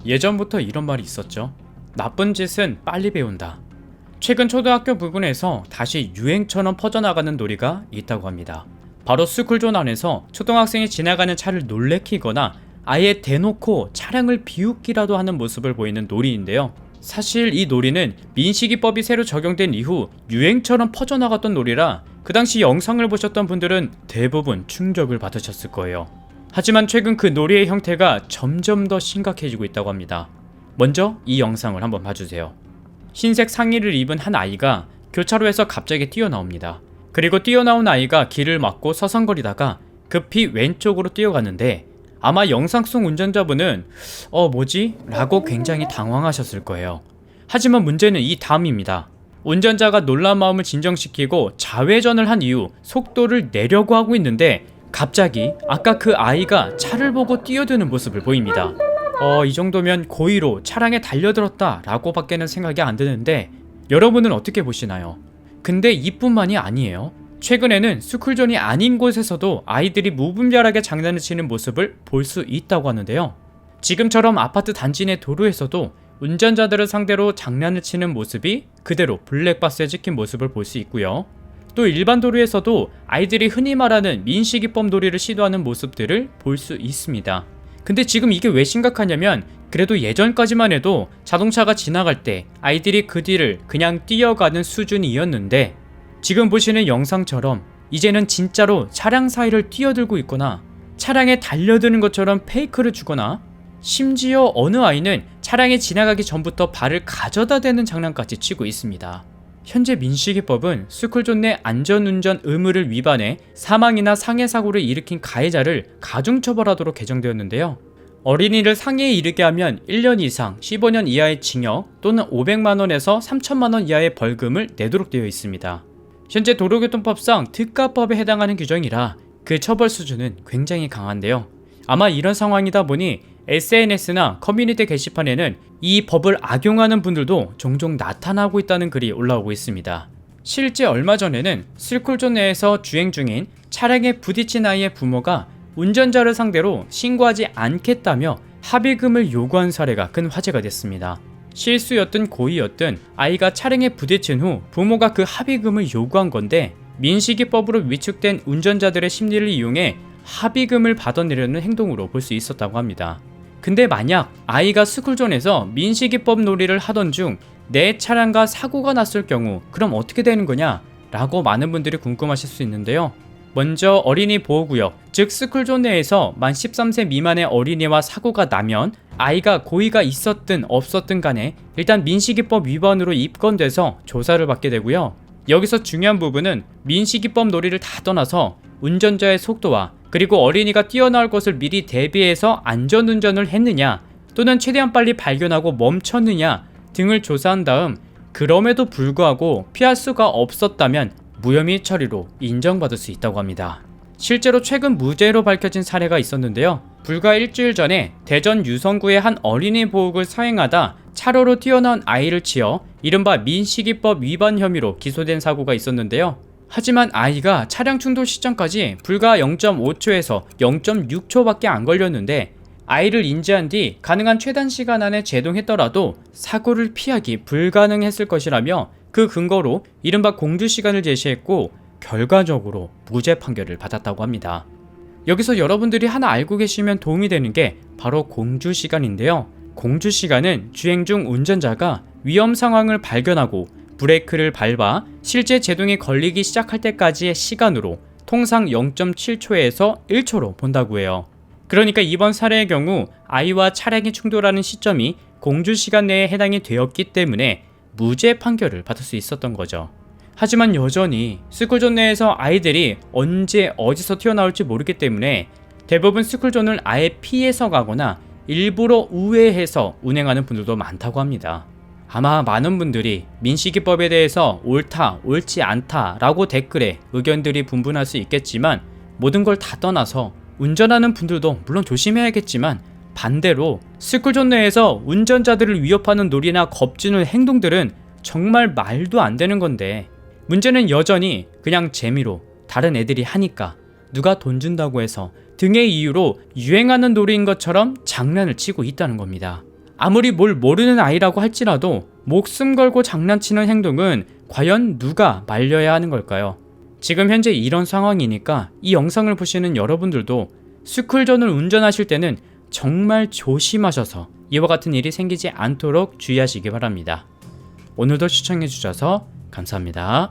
예전부터 이런 말이 있었죠. 나쁜 짓은 빨리 배운다. 최근 초등학교 부근에서 다시 유행처럼 퍼져나가는 놀이가 있다고 합니다. 바로 스쿨존 안에서 초등학생이 지나가는 차를 놀래키거나 아예 대놓고 차량을 비웃기라도 하는 모습을 보이는 놀이인데요. 사실 이 놀이는 민식이법이 새로 적용된 이후 유행처럼 퍼져나갔던 놀이라 그 당시 영상을 보셨던 분들은 대부분 충격을 받으셨을 거예요. 하지만 최근 그 놀이의 형태가 점점 더 심각해지고 있다고 합니다. 먼저 이 영상을 한번 봐주세요. 흰색 상의를 입은 한 아이가 교차로에서 갑자기 뛰어나옵니다. 그리고 뛰어나온 아이가 길을 막고 서성거리다가 급히 왼쪽으로 뛰어가는데 아마 영상 속 운전자분은 뭐지? 라고 굉장히 당황하셨을 거예요. 하지만 문제는 이 다음입니다. 운전자가 놀란 마음을 진정시키고 좌회전을 한 이후 속도를 내려고 하고 있는데 갑자기 아까 그 아이가 차를 보고 뛰어드는 모습을 보입니다. 이 정도면 고의로 차량에 달려들었다 라고 밖에는 생각이 안 드는데 여러분은 어떻게 보시나요? 근데 이뿐만이 아니에요. 최근에는 스쿨존이 아닌 곳에서도 아이들이 무분별하게 장난을 치는 모습을 볼 수 있다고 하는데요. 지금처럼 아파트 단지 내 도로에서도 운전자들을 상대로 장난을 치는 모습이 그대로 블랙박스에 찍힌 모습을 볼 수 있고요. 또 일반 도로에서도 아이들이 흔히 말하는 민식이법 놀이를 시도하는 모습들을 볼 수 있습니다. 근데 지금 이게 왜 심각하냐면 그래도 예전까지만 해도 자동차가 지나갈 때 아이들이 그 뒤를 그냥 뛰어가는 수준이었는데 지금 보시는 영상처럼 이제는 진짜로 차량 사이를 뛰어들고 있거나 차량에 달려드는 것처럼 페이크를 주거나 심지어 어느 아이는 차량이 지나가기 전부터 발을 가져다 대는 장난까지 치고 있습니다. 현재 민식이법은 스쿨존 내 안전운전 의무를 위반해 사망이나 상해사고를 일으킨 가해자를 가중처벌하도록 개정되었는데요. 어린이를 상해에 이르게 하면 1년 이상 15년 이하의 징역 또는 500만원에서 3천만원 이하의 벌금을 내도록 되어 있습니다. 현재 도로교통법상 특가법에 해당하는 규정이라 그 처벌 수준은 굉장히 강한데요. 아마 이런 상황이다 보니 SNS나 커뮤니티 게시판에는 이 법을 악용하는 분들도 종종 나타나고 있다는 글이 올라오고 있습니다. 실제 얼마 전에는 스쿨존 내에서 주행 중인 차량에 부딪힌 아이의 부모가 운전자를 상대로 신고하지 않겠다며 합의금을 요구한 사례가 큰 화제가 됐습니다. 실수였든 고의였든 아이가 차량에 부딪힌 후 부모가 그 합의금을 요구한 건데 민식이법으로 위축된 운전자들의 심리를 이용해 합의금을 받아내려는 행동으로 볼 수 있었다고 합니다. 근데 만약 아이가 스쿨존에서 민식이법 놀이를 하던 중 내 차량과 사고가 났을 경우 그럼 어떻게 되는 거냐? 라고 많은 분들이 궁금하실 수 있는데요. 먼저 어린이 보호구역, 즉 스쿨존 내에서 만 13세 미만의 어린이와 사고가 나면 아이가 고의가 있었든 없었든 간에 일단 민식이법 위반으로 입건돼서 조사를 받게 되고요. 여기서 중요한 부분은 민식이법 놀이를 다 떠나서 운전자의 속도와 그리고 어린이가 뛰어나올 것을 미리 대비해서 안전운전을 했느냐 또는 최대한 빨리 발견하고 멈췄느냐 등을 조사한 다음 그럼에도 불구하고 피할 수가 없었다면 무혐의 처리로 인정받을 수 있다고 합니다. 실제로 최근 무죄로 밝혀진 사례가 있었는데요. 불과 일주일 전에 대전 유성구의 한 어린이 보호구를 사행하다 차로로 튀어나온 아이를 치어 이른바 민식이법 위반 혐의로 기소된 사고가 있었는데요. 하지만 아이가 차량 충돌 시점까지 불과 0.5초에서 0.6초밖에 안 걸렸는데 아이를 인지한 뒤 가능한 최단 시간 안에 제동했더라도 사고를 피하기 불가능했을 것이라며 그 근거로 이른바 공주시간을 제시했고 결과적으로 무죄 판결을 받았다고 합니다. 여기서 여러분들이 하나 알고 계시면 도움이 되는 게 바로 공주시간인데요. 공주시간은 주행 중 운전자가 위험 상황을 발견하고 브레이크를 밟아 실제 제동이 걸리기 시작할 때까지의 시간으로 통상 0.7초에서 1초로 본다고 해요. 그러니까 이번 사례의 경우 아이와 차량이 충돌하는 시점이 공주시간 내에 해당이 되었기 때문에 무죄 판결을 받을 수 있었던 거죠. 하지만 여전히 스쿨존 내에서 아이들이 언제 어디서 튀어나올지 모르기 때문에 대부분 스쿨존을 아예 피해서 가거나 일부러 우회해서 운행하는 분들도 많다고 합니다. 아마 많은 분들이 민식이법에 대해서 옳다, 옳지 않다 라고 댓글에 의견들이 분분할 수 있겠지만 모든 걸 다 떠나서 운전하는 분들도 물론 조심해야겠지만 반대로 스쿨존 내에서 운전자들을 위협하는 놀이나 겁주는 행동들은 정말 말도 안 되는 건데 문제는 여전히 그냥 재미로 다른 애들이 하니까 누가 돈 준다고 해서 등의 이유로 유행하는 놀이인 것처럼 장난을 치고 있다는 겁니다. 아무리 뭘 모르는 아이라고 할지라도 목숨 걸고 장난치는 행동은 과연 누가 말려야 하는 걸까요? 지금 현재 이런 상황이니까 이 영상을 보시는 여러분들도 스쿨존을 운전하실 때는 정말 조심하셔서 이와 같은 일이 생기지 않도록 주의하시기 바랍니다. 오늘도 시청해주셔서 감사합니다.